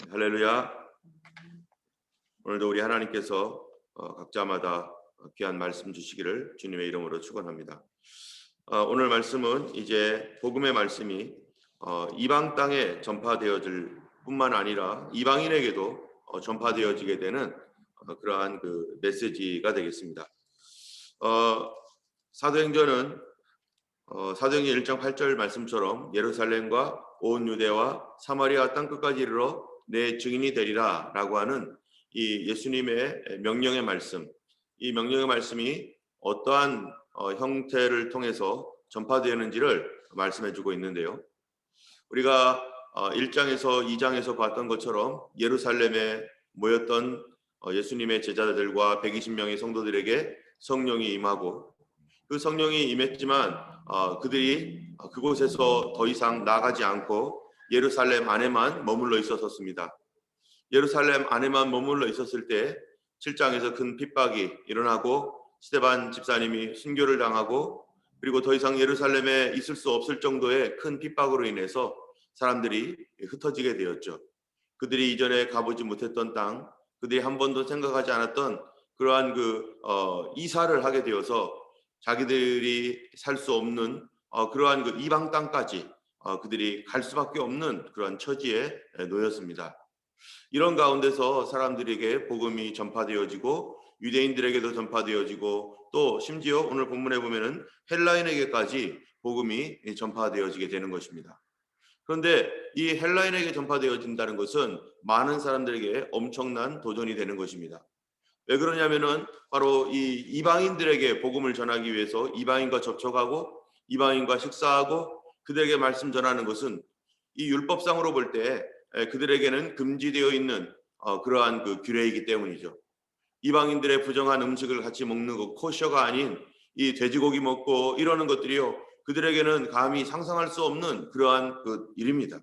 할렐루야. 오늘도 우리 하나님께서 각자마다 귀한 말씀 주시기를 주님의 이름으로 축원합니다. 오늘 말씀은 이제 복음의 말씀이 이방 땅에 전파되어질 뿐만 아니라 이방인에게도 전파되어지게 되는 그러한 그 메시지가 되겠습니다. 사도행전은 사도행전 1장 8절 말씀처럼 예루살렘과 온 유대와 사마리아 땅끝까지 이르러 내 증인이 되리라 라고 하는 이 예수님의 명령의 말씀, 이 명령의 말씀이 어떠한 형태를 통해서 전파되는지를 말씀해 주고 있는데요. 우리가 1장에서 2장에서 봤던 것처럼 예루살렘에 모였던 예수님의 제자들과 120명의 성도들에게 성령이 임하고 그 성령이 임했지만 그들이 그곳에서 더 이상 나가지 않고 예루살렘 안에만 머물러 있었습니다. 예루살렘 안에만 머물러 있었을 때 7장에서 큰 핍박이 일어나고 스데반 집사님이 순교를 당하고 그리고 더 이상 예루살렘에 있을 수 없을 정도의 큰 핍박으로 인해서 사람들이 흩어지게 되었죠. 그들이 이전에 가보지 못했던 땅, 그들이 한 번도 생각하지 않았던 그러한 이사를 하게 되어서 자기들이 살 수 없는 그러한 그 이방 땅까지 그들이 갈 수밖에 없는 그러한 처지에 놓였습니다. 이런 가운데서 사람들에게 복음이 전파되어지고 유대인들에게도 전파되어지고 또 심지어 오늘 본문에 보면은 헬라인에게까지 복음이 전파되어지게 되는 것입니다. 그런데 이 헬라인에게 전파되어진다는 것은 많은 사람들에게 엄청난 도전이 되는 것입니다. 왜 그러냐면은 바로 이 이방인들에게 복음을 전하기 위해서 이방인과 접촉하고 이방인과 식사하고 그들에게 말씀 전하는 것은 이 율법상으로 볼 때 그들에게는 금지되어 있는 그러한 그 규례이기 때문이죠. 이방인들의 부정한 음식을 같이 먹는 거 코셔가 아닌 이 돼지고기 먹고 이러는 것들이요 그들에게는 감히 상상할 수 없는 그러한 그 일입니다.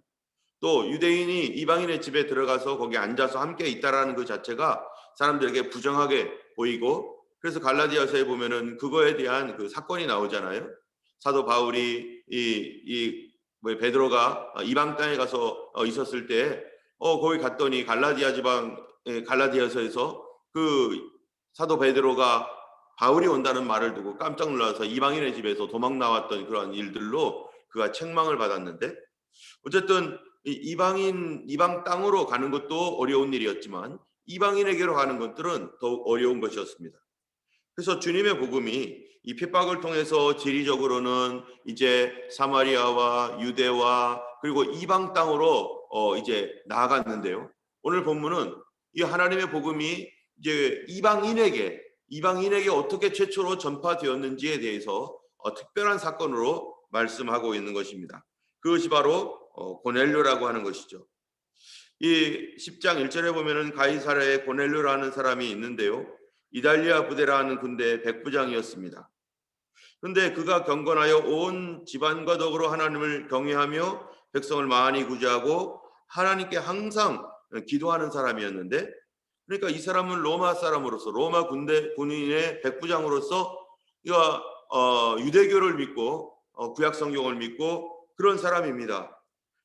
또 유대인이 이방인의 집에 들어가서 거기 앉아서 함께 있다라는 그 자체가 사람들에게 부정하게 보이고 그래서 갈라디아서에 보면은 그거에 대한 그 사건이 나오잖아요. 사도 바울이 베드로가 이방 땅에 가서 있었을 때 거기 갔더니 갈라디아 지방 갈라디아서에서 그 사도 베드로가 바울이 온다는 말을 두고 깜짝 놀라서 이방인의 집에서 도망 나왔던 그런 일들로 그가 책망을 받았는데 어쨌든 이방 땅으로 가는 것도 어려운 일이었지만 이방인에게로 가는 것들은 더욱 어려운 것이었습니다. 그래서 주님의 복음이 이 핍박을 통해서 지리적으로는 이제 사마리아와 유대와 그리고 이방 땅으로 이제 나아갔는데요. 오늘 본문은 이 하나님의 복음이 이제 이방인에게 어떻게 최초로 전파되었는지에 대해서 특별한 사건으로 말씀하고 있는 것입니다. 그것이 바로 고넬료라고 하는 것이죠. 이 10장 1절에 보면은 가이사랴에 고넬료라는 사람이 있는데요. 이달리아 부대라는 군대 백부장이었습니다. 그런데 그가 경건하여 온 집안과 더불어 하나님을 경외하며 백성을 많이 구제하고 하나님께 항상 기도하는 사람이었는데 그러니까 이 사람은 로마 사람으로서 로마 군인의 백부장으로서 이가 유대교를 믿고 구약 성경을 믿고 그런 사람입니다.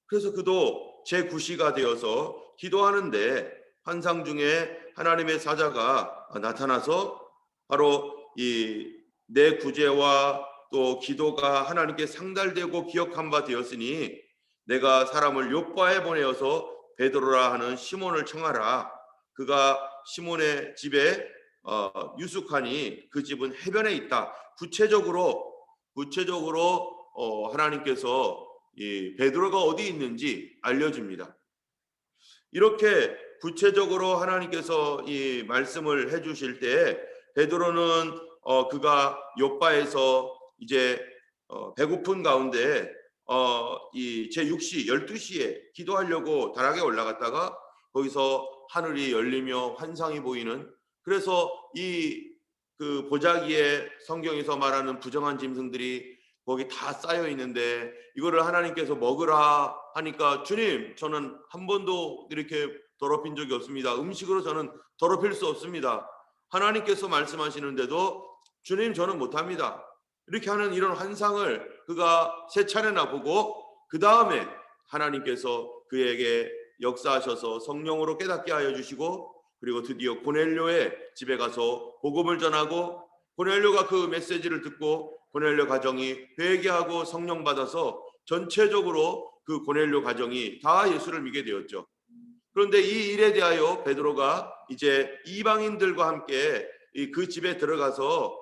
그래서 그도 제9시가 되어서 기도하는데 환상 중에 하나님의 사자가 나타나서 바로 이 내 구제와 또 기도가 하나님께 상달되고 기억한 바 되었으니 내가 사람을 요바에 보내어서 베드로라 하는 시몬을 청하라. 그가 시몬의 집에 유숙하니 그 집은 해변에 있다. 구체적으로 하나님께서 이 베드로가 어디 있는지 알려줍니다. 이렇게 구체적으로 하나님께서 이 말씀을 해주실 때 베드로는 그가 요바에서 이제 배고픈 가운데 이 제6시 12시에 기도하려고 다락에 올라갔다가 거기서 하늘이 열리며 환상이 보이는 그래서 이 그 보자기에 성경에서 말하는 부정한 짐승들이 거기 다 쌓여 있는데 이거를 하나님께서 먹으라 하니까 주님 저는 한 번도 이렇게 더럽힌 적이 없습니다. 음식으로 저는 더럽힐 수 없습니다. 하나님께서 말씀하시는데도 주님 저는 못합니다. 이렇게 하는 이런 환상을 그가 세 차례나 보고 그 다음에 하나님께서 그에게 역사하셔서 성령으로 깨닫게 하여 주시고, 그리고 드디어 고넬료의 집에 가서 복음을 전하고, 고넬료가 그 메시지를 듣고 고넬료 가정이 회개하고 성령 받아서 전체적으로 그 고넬료 가정이 다 예수를 믿게 되었죠. 그런데 이 일에 대하여 베드로가 이제 이방인들과 함께 그 집에 들어가서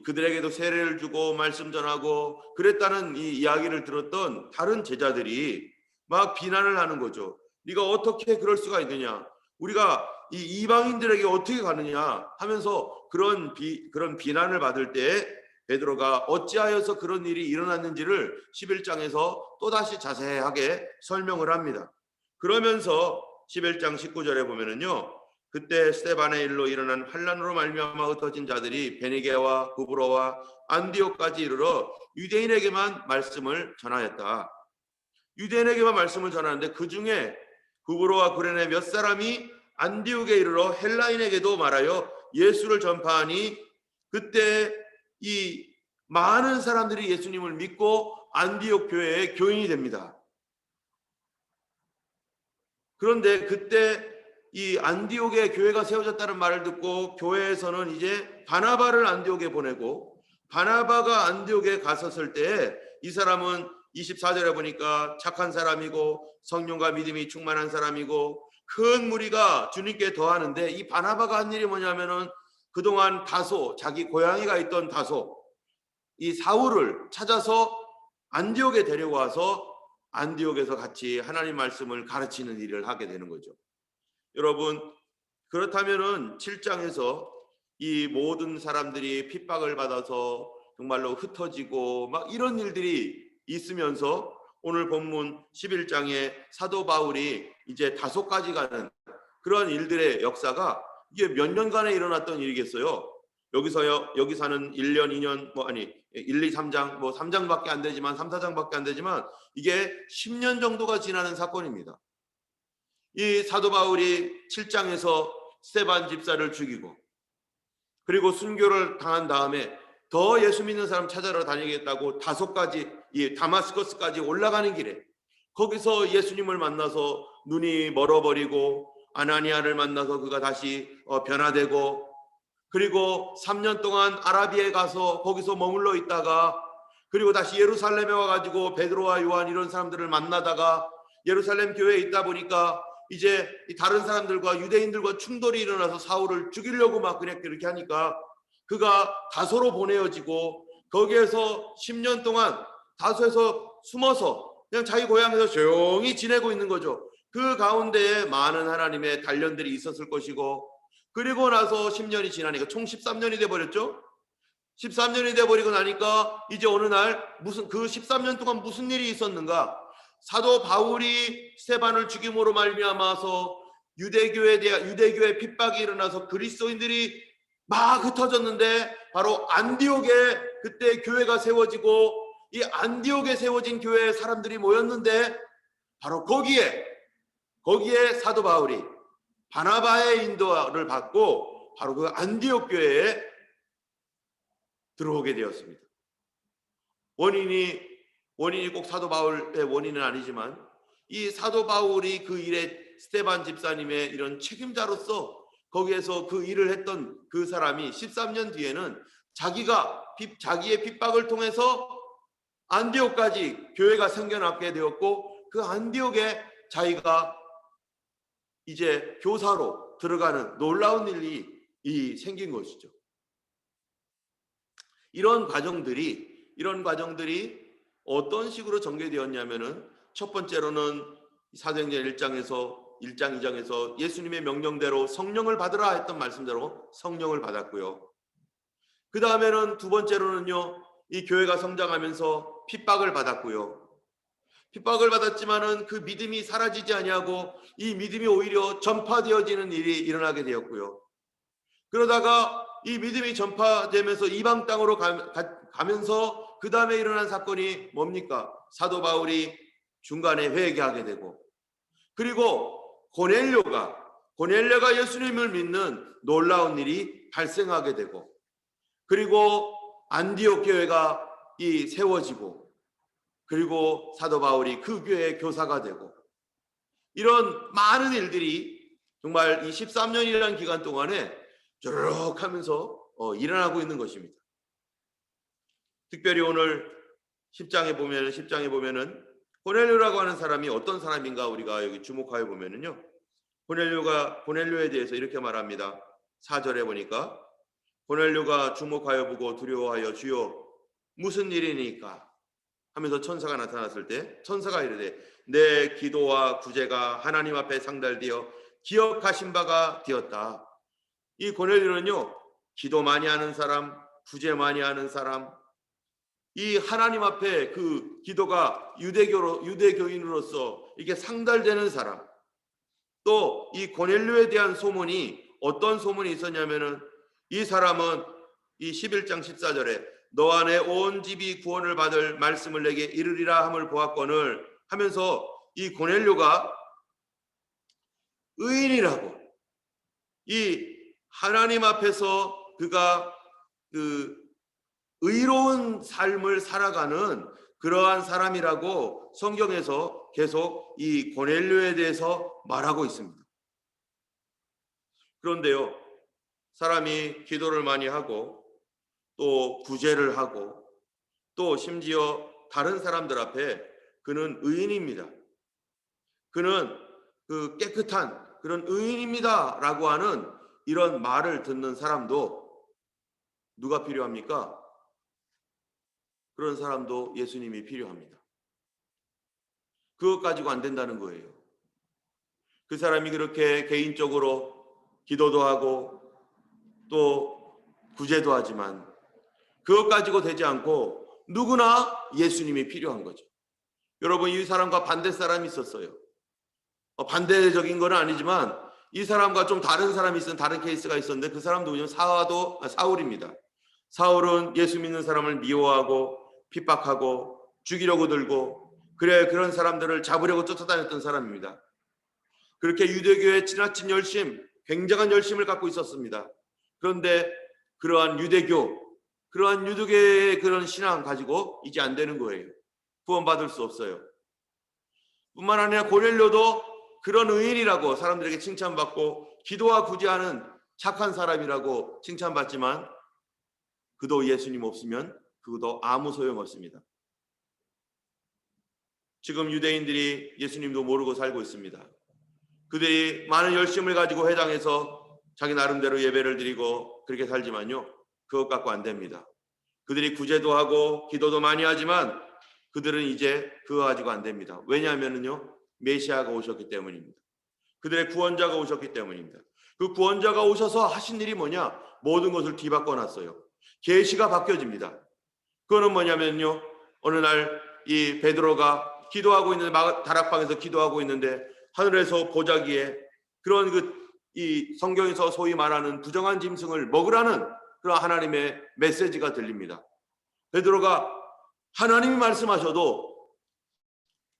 그들에게도 세례를 주고 말씀 전하고 그랬다는 이 이야기를 들었던 다른 제자들이 막 비난을 하는 거죠. 네가 어떻게 그럴 수가 있느냐? 우리가 이 이방인들에게 어떻게 가느냐 하면서 그런 비난을 받을 때 베드로가 어찌하여서 그런 일이 일어났는지를 11장에서 또다시 자세하게 설명을 합니다. 그러면서 11장 19절에 보면은요, 그때 스데반의 일로 일어난 환난으로 말미암아 흩어진 자들이 베니게와 구브로와 안디옥까지 이르러 유대인에게만 말씀을 전하였다. 유대인에게만 말씀을 전하는데 그 중에 구브로와 구레네 몇 사람이 안디옥에 이르러 헬라인에게도 말하여 예수를 전파하니, 그때 이 많은 사람들이 예수님을 믿고 안디옥 교회의 교인이 됩니다. 그런데 그때 이 안디옥에 교회가 세워졌다는 말을 듣고 교회에서는 이제 바나바를 안디옥에 보내고, 바나바가 안디옥에 갔었을 때 이 사람은 24절에 보니까 착한 사람이고 성령과 믿음이 충만한 사람이고 큰 무리가 주님께 더하는데, 이 바나바가 한 일이 뭐냐면은 그동안 다소, 자기 고향이가 있던 다소, 이 사울을 찾아서 안디옥에 데려와서 안디옥에서 같이 하나님 말씀을 가르치는 일을 하게 되는 거죠. 여러분, 그렇다면은 7장에서 이 모든 사람들이 핍박을 받아서 정말로 흩어지고 막 이런 일들이 있으면서 오늘 본문 11장에 사도 바울이 이제 다소까지 가는 그런 일들의 역사가 이게 몇 년간에 일어났던 일이겠어요. 여기서는 1년, 2년 1, 2, 3장 3장밖에 안 되지만 3, 4장밖에 안 되지만 이게 10년 정도가 지나는 사건입니다. 이 사도 바울이 7장에서 스데반 집사를 죽이고 그리고 순교를 당한 다음에 더 예수 믿는 사람 찾아러 다니겠다고 다소까지 이 다마스커스까지 올라가는 길에 거기서 예수님을 만나서 눈이 멀어버리고 아나니아를 만나서 그가 다시 변화되고, 그리고 3년 동안 아라비에 가서 거기서 머물러 있다가 그리고 다시 예루살렘에 와가지고 베드로와 요한 이런 사람들을 만나다가 예루살렘 교회에 있다 보니까 이제 다른 사람들과 유대인들과 충돌이 일어나서 사울을 죽이려고 막 그렇게 하니까 그가 다소로 보내어지고 거기에서 10년 동안 다소에서 숨어서 그냥 자기 고향에서 조용히 지내고 있는 거죠. 그 가운데에 많은 하나님의 단련들이 있었을 것이고, 그리고 나서 10년이 지나니까 총 13년이 돼버렸죠. 13년이 돼버리고 나니까 이제 어느 날 그 13년 동안 무슨 일이 있었는가? 사도 바울이 스데반을 죽임으로 말미암아서 유대교회 핍박이 일어나서 그리스도인들이 막 흩어졌는데, 바로 안디옥에 그때 교회가 세워지고 이 안디옥에 세워진 교회에 사람들이 모였는데, 바로 거기에 사도 바울이 바나바의 인도를 받고 바로 그 안디옥 교회에 들어오게 되었습니다. 원인이 꼭 사도 바울의 원인은 아니지만 이 사도 바울이 그 일에 스데반 집사님의 이런 책임자로서 거기에서 그 일을 했던 그 사람이 13년 뒤에는 자기의 핍박을 통해서 안디옥까지 교회가 생겨나게 되었고, 그 안디옥에 자기가 이제 교사로 들어가는 놀라운 일이 생긴 것이죠. 이런 과정들이 어떤 식으로 전개되었냐면은, 첫 번째로는 사도행전 1장, 2장에서 예수님의 명령대로 성령을 받으라 했던 말씀대로 성령을 받았고요. 그 다음에는 두 번째로는요, 이 교회가 성장하면서 핍박을 받았고요. 핍박을 받았지만은 그 믿음이 사라지지 아니하고 이 믿음이 오히려 전파되어지는 일이 일어나게 되었고요. 그러다가 이 믿음이 전파되면서 이방 땅으로 가면서 그 다음에 일어난 사건이 뭡니까? 사도 바울이 중간에 회개하게 되고, 그리고 고넬료가 예수님을 믿는 놀라운 일이 발생하게 되고, 그리고 안디옥 교회가 세워지고, 그리고 사도 바울이 그 교회의 교사가 되고, 이런 많은 일들이 정말 이 13년이라는 기간 동안에 쭉 하면서 일어나고 있는 것입니다. 특별히 오늘 10장에 보면은 고넬료라고 하는 사람이 어떤 사람인가 우리가 여기 주목하여 보면은요, 고넬료에 대해서 이렇게 말합니다. 4절에 보니까 고넬료가 주목하여 보고 두려워하여 주여 무슨 일이니까 하면서 천사가 나타났을 때 천사가 이르되 내 기도와 구제가 하나님 앞에 상달되어 기억하신 바가 되었다. 이 고넬료는요, 기도 많이 하는 사람, 구제 많이 하는 사람, 이 하나님 앞에 그 기도가 유대교인으로서 이게 상달되는 사람, 또 이 고넬료에 대한 소문이 어떤 소문이 있었냐면은, 이 사람은 이 11장 14절에 너 안에 온 집이 구원을 받을 말씀을 내게 이르리라 함을 보았거늘 하면서, 이 고넬료가 의인이라고, 이 하나님 앞에서 그가 그 의로운 삶을 살아가는 그러한 사람이라고 성경에서 계속 이 고넬료에 대해서 말하고 있습니다. 그런데요, 사람이 기도를 많이 하고 또 구제를 하고 또 심지어 다른 사람들 앞에 그는 의인입니다, 그는 그 깨끗한 그런 의인입니다 라고 하는 이런 말을 듣는 사람도 누가 필요합니까? 그런 사람도 예수님이 필요합니다. 그것 가지고 안 된다는 거예요. 그 사람이 그렇게 개인적으로 기도도 하고 또 구제도 하지만 그것 가지고 되지 않고 누구나 예수님이 필요한 거죠. 여러분, 이 사람과 반대 사람이 있었어요. 반대적인 건 아니지만 이 사람과 좀 다른 사람이 다른 케이스가 있었는데, 그 사람 누구냐면 사울입니다. 사울은 예수 믿는 사람을 미워하고 핍박하고 죽이려고 들고 그런 사람들을 잡으려고 쫓아다녔던 사람입니다. 그렇게 유대교의 지나친 열심, 굉장한 열심을 갖고 있었습니다. 그런데 그러한 유대교의 그런 신앙 가지고 이제 안 되는 거예요. 구원받을 수 없어요. 뿐만 아니라 고넬료도 그런 의인이라고 사람들에게 칭찬받고 기도와 구제하는 착한 사람이라고 칭찬받지만, 그도 예수님 없으면 그것도 아무 소용 없습니다. 지금 유대인들이 예수님도 모르고 살고 있습니다. 그들이 많은 열심을 가지고 회당에서 자기 나름대로 예배를 드리고 그렇게 살지만요, 그것 갖고 안 됩니다. 그들이 구제도 하고 기도도 많이 하지만 그들은 이제 그거 가지고 안 됩니다. 왜냐하면요, 메시아가 오셨기 때문입니다. 그들의 구원자가 오셨기 때문입니다. 그 구원자가 오셔서 하신 일이 뭐냐? 모든 것을 뒤바꿔 놨어요. 계시가 바뀌어집니다. 그거는 뭐냐면요, 어느 날 이 베드로가 기도하고 있는 다락방에서 기도하고 있는데 하늘에서 보자기에 그런 이 성경에서 소위 말하는 부정한 짐승을 먹으라는 그런 하나님의 메시지가 들립니다. 베드로가 하나님이 말씀하셔도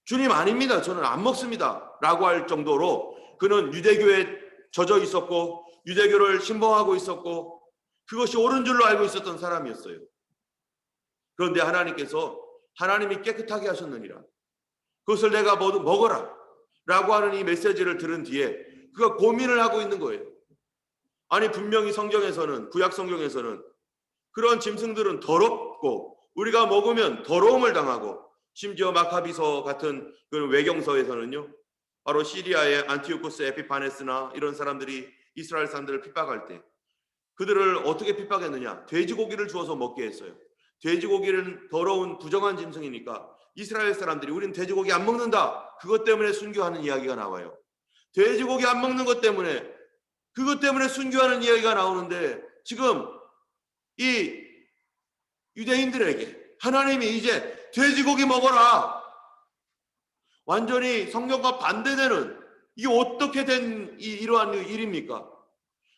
주님 아닙니다, 저는 안 먹습니다 라고 할 정도로 그는 유대교에 젖어 있었고 유대교를 신봉하고 있었고 그것이 옳은 줄로 알고 있었던 사람이었어요. 그런데 하나님이 깨끗하게 하셨느니라, 그것을 내가 모두 먹어라 라고 하는 이 메시지를 들은 뒤에 그가 고민을 하고 있는 거예요. 아니, 분명히 성경에서는, 구약 성경에서는 그런 짐승들은 더럽고 우리가 먹으면 더러움을 당하고, 심지어 마카비서 같은 그런 외경서에서는요, 바로 시리아의 안티오코스 에피파네스나 이런 사람들이 이스라엘 사람들을 핍박할 때 그들을 어떻게 핍박했느냐? 돼지고기를 주어서 먹게 했어요. 돼지고기는 더러운 부정한 짐승이니까 이스라엘 사람들이 우리는 돼지고기 안 먹는다, 그것 때문에 순교하는 이야기가 나와요. 돼지고기 안 먹는 것 때문에, 그것 때문에 순교하는 이야기가 나오는데, 지금 이 유대인들에게 하나님이 이제 돼지고기 먹어라, 완전히 성경과 반대되는, 이게 어떻게 된 이러한 일입니까?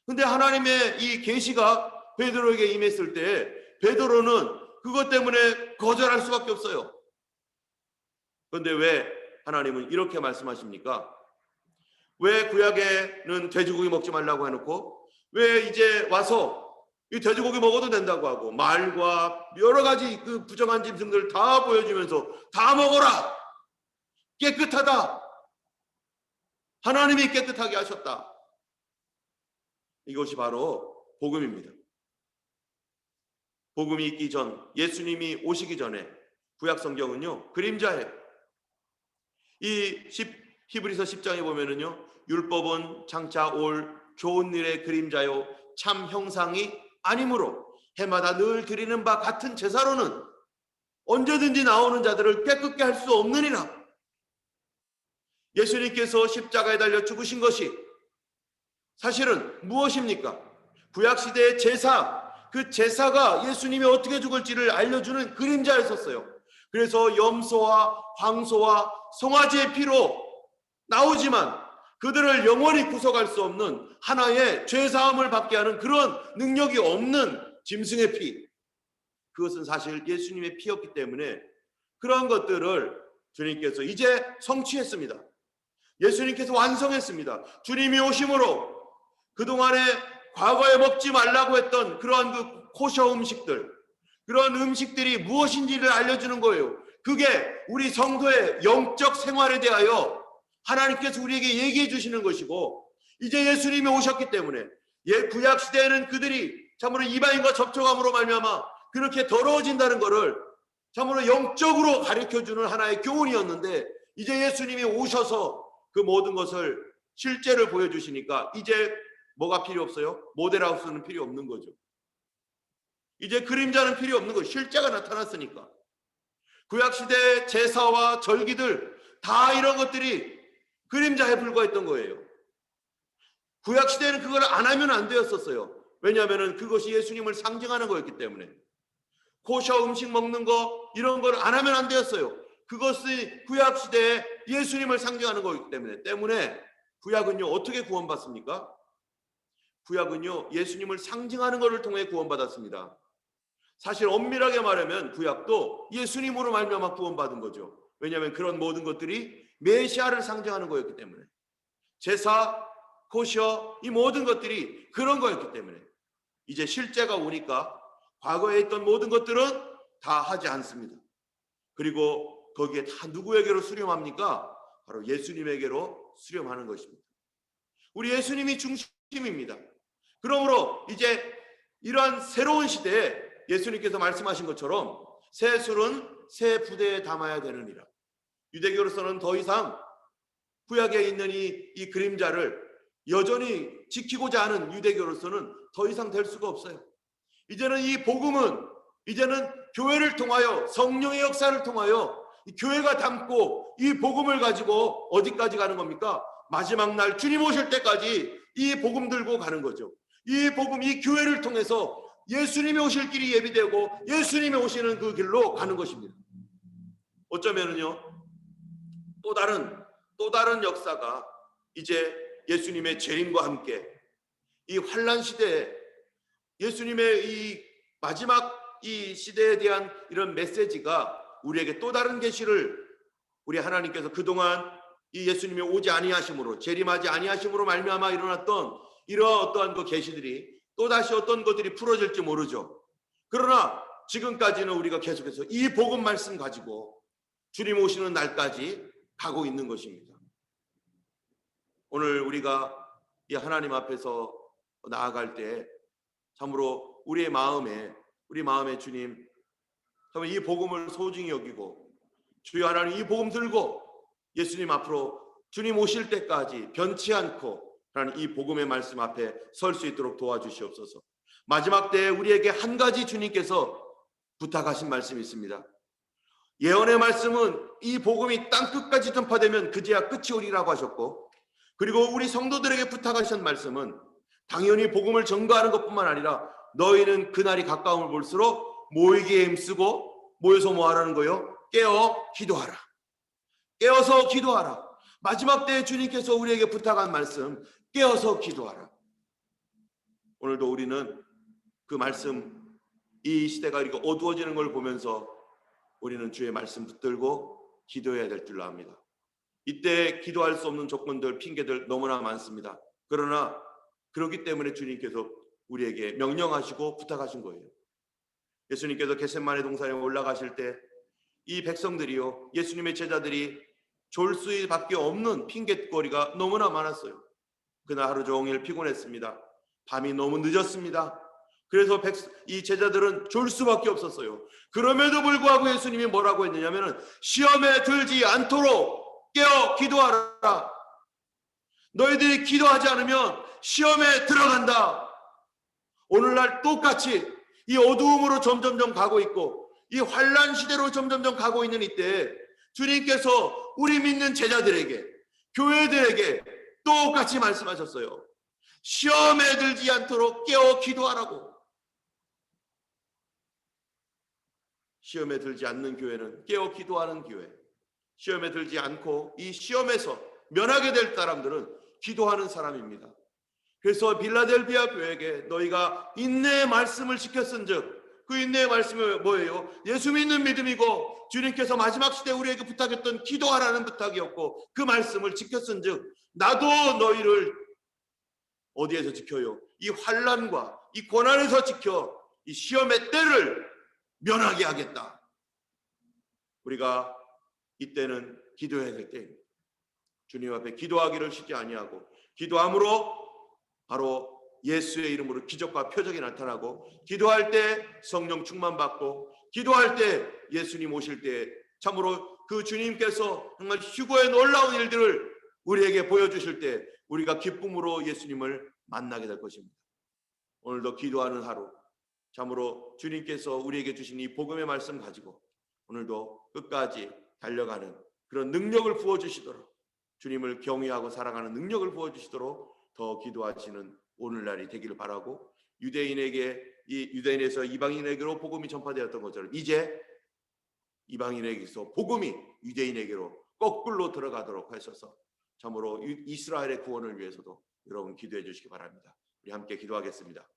근데 하나님의 이 계시가 베드로에게 임했을 때 베드로는 그것 때문에 거절할 수밖에 없어요. 그런데 왜 하나님은 이렇게 말씀하십니까? 왜 구약에는 돼지고기 먹지 말라고 해놓고 왜 이제 와서 이 돼지고기 먹어도 된다고 하고 말과 여러 가지 그 부정한 짐승들 다 보여주면서 다 먹어라. 깨끗하다. 하나님이 깨끗하게 하셨다. 이것이 바로 복음입니다. 복음이 있기 전, 예수님이 오시기 전에 구약 성경은요 그림자예요. 이 히브리서 10장에 보면은요 율법은 장차 올 좋은 일의 그림자요 참 형상이 아니므로 해마다 늘 드리는 바 같은 제사로는 언제든지 나오는 자들을 깨끗게 할 수 없느니라. 예수님께서 십자가에 달려 죽으신 것이 사실은 무엇입니까? 구약시대의 제사, 그 제사가 예수님이 어떻게 죽을지를 알려주는 그림자였었어요. 그래서 염소와 황소와 송아지의 피로 나오지만 그들을 영원히 구속할 수 없는 하나의 죄사함을 받게 하는 그런 능력이 없는 짐승의 피, 그것은 사실 예수님의 피였기 때문에 그런 것들을 주님께서 이제 성취했습니다. 예수님께서 완성했습니다. 주님이 오심으로 그동안에 과거에 먹지 말라고 했던 그러한 그 코셔 음식들, 그런 음식들이 무엇인지를 알려주는 거예요. 그게 우리 성도의 영적 생활에 대하여 하나님께서 우리에게 얘기해 주시는 것이고, 이제 예수님이 오셨기 때문에 구약 시대에는 그들이 참으로 이방인과 접촉함으로 말미암아 그렇게 더러워진다는 것을 참으로 영적으로 가르쳐주는 하나의 교훈이었는데, 이제 예수님이 오셔서 그 모든 것을 실제를 보여주시니까 이제 뭐가 필요 없어요? 모델하우스는 필요 없는 거죠. 이제 그림자는 필요 없는 거예요. 실제가 나타났으니까. 구약시대 제사와 절기들 다 이런 것들이 그림자에 불과했던 거예요. 구약시대는 그걸 안 하면 안 되었었어요. 왜냐하면 그것이 예수님을 상징하는 거였기 때문에. 코셔 음식 먹는 거 이런 걸 안 하면 안 되었어요. 그것이 구약시대에 예수님을 상징하는 거기 때문에 구약은요 어떻게 구원받습니까? 구약은요 예수님을 상징하는 것을 통해 구원받았습니다. 사실 엄밀하게 말하면 구약도 예수님으로 말미암아 구원받은 거죠. 왜냐하면 그런 모든 것들이 메시아를 상징하는 거였기 때문에, 제사, 코셔 이 모든 것들이 그런 거였기 때문에 이제 실제가 오니까 과거에 있던 모든 것들은 다 하지 않습니다. 그리고 거기에 다 누구에게로 수렴합니까? 바로 예수님에게로 수렴하는 것입니다. 우리 예수님이 중심입니다. 그러므로 이제 이러한 새로운 시대에 예수님께서 말씀하신 것처럼 새 술은 새 부대에 담아야 되느니라. 유대교로서는 더 이상 구약에 있는 이 그림자를 여전히 지키고자 하는 유대교로서는 더 이상 될 수가 없어요. 이제는 이 복음은 이제는 교회를 통하여 성령의 역사를 통하여 이 교회가 담고 이 복음을 가지고 어디까지 가는 겁니까? 마지막 날 주님 오실 때까지 이 복음 들고 가는 거죠. 이 복음, 이 교회를 통해서 예수님이 오실 길이 예비되고 예수님이 오시는 그 길로 가는 것입니다. 어쩌면은요 또 다른 역사가 이제 예수님의 재림과 함께 이 환난 시대에 예수님의 이 마지막 이 시대에 대한 이런 메시지가 우리에게 또 다른 계시를 우리 하나님께서 그동안 이 예수님이 오지 아니하심으로 재림하지 아니하심으로 말미암아 일어났던 이러한 어떠한 그 계시들이 또다시 어떤 것들이 풀어질지 모르죠. 그러나 지금까지는 우리가 계속해서 이 복음 말씀 가지고 주님 오시는 날까지 가고 있는 것입니다. 오늘 우리가 이 하나님 앞에서 나아갈 때 참으로 우리 마음에 주님 정말 이 복음을 소중히 여기고 주여 하나님 이 복음 들고 예수님 앞으로 주님 오실 때까지 변치 않고 하나님 이 복음의 말씀 앞에 설 수 있도록 도와주시옵소서. 마지막 때에 우리에게 한 가지 주님께서 부탁하신 말씀이 있습니다. 예언의 말씀은 이 복음이 땅끝까지 전파되면 그제야 끝이 오리라고 하셨고, 그리고 우리 성도들에게 부탁하신 말씀은 당연히 복음을 전가하는 것뿐만 아니라 너희는 그날이 가까움을 볼수록 모이기에 힘쓰고 모여서 뭐 하라는 거요? 깨어 기도하라. 깨어서 기도하라. 마지막 때에 주님께서 우리에게 부탁한 말씀, 깨어서 기도하라. 오늘도 우리는 그 말씀, 이 시대가 이렇게 어두워지는 걸 보면서 우리는 주의 말씀 붙들고 기도해야 될 줄로 압니다. 이때 기도할 수 없는 조건들, 핑계들 너무나 많습니다. 그러나 그렇기 때문에 주님께서 우리에게 명령하시고 부탁하신 거예요. 예수님께서 겟세마네 동산에 올라가실 때 이 백성들이요, 예수님의 제자들이 졸 수밖에 없는 핑곗거리가 너무나 많았어요. 그날 하루 종일 피곤했습니다. 밤이 너무 늦었습니다. 그래서 이 제자들은 졸 수밖에 없었어요. 그럼에도 불구하고 예수님이 뭐라고 했느냐면 시험에 들지 않도록 깨어 기도하라. 너희들이 기도하지 않으면 시험에 들어간다. 오늘날 똑같이 이 어두움으로 점점점 가고 있고 이 환난 시대로 점점점 가고 있는 이때 주님께서 우리 믿는 제자들에게, 교회들에게 똑같이 말씀하셨어요. 시험에 들지 않도록 깨어 기도하라고. 시험에 들지 않는 교회는 깨어 기도하는 교회, 시험에 들지 않고 이 시험에서 면하게 될 사람들은 기도하는 사람입니다. 그래서 빌라델비아 교회에게 너희가 인내의 말씀을 지켰은즉, 그 인내의 말씀은 뭐예요? 예수 믿는 믿음이고 주님께서 마지막 시대 우리에게 부탁했던 기도하라는 부탁이었고, 그 말씀을 지켰은즉 나도 너희를 어디에서 지켜요? 이 환난과 이 고난에서 지켜 이 시험의 때를 면하게 하겠다. 우리가 이때는 기도해야 될 때입니다. 주님 앞에 기도하기를 쉬지 아니하고 기도함으로 바로 예수의 이름으로 기적과 표적이 나타나고, 기도할 때 성령 충만받고, 기도할 때 예수님 오실 때 참으로 그 주님께서 정말 휴거의 놀라운 일들을 우리에게 보여주실 때 우리가 기쁨으로 예수님을 만나게 될 것입니다. 오늘도 기도하는 하루, 참으로 주님께서 우리에게 주신 이 복음의 말씀 가지고 오늘도 끝까지 달려가는 그런 능력을 부어주시도록, 주님을 경외하고 살아가는 능력을 부어주시도록 더 기도하시는 오늘날이 되기를 바라고, 유대인에서 이방인에게로 복음이 전파되었던 것처럼 이제 이방인에게서 복음이 유대인에게로 거꾸로 들어가도록 하셔서 참으로 이스라엘의 구원을 위해서도 여러분 기도해 주시기 바랍니다. 우리 함께 기도하겠습니다.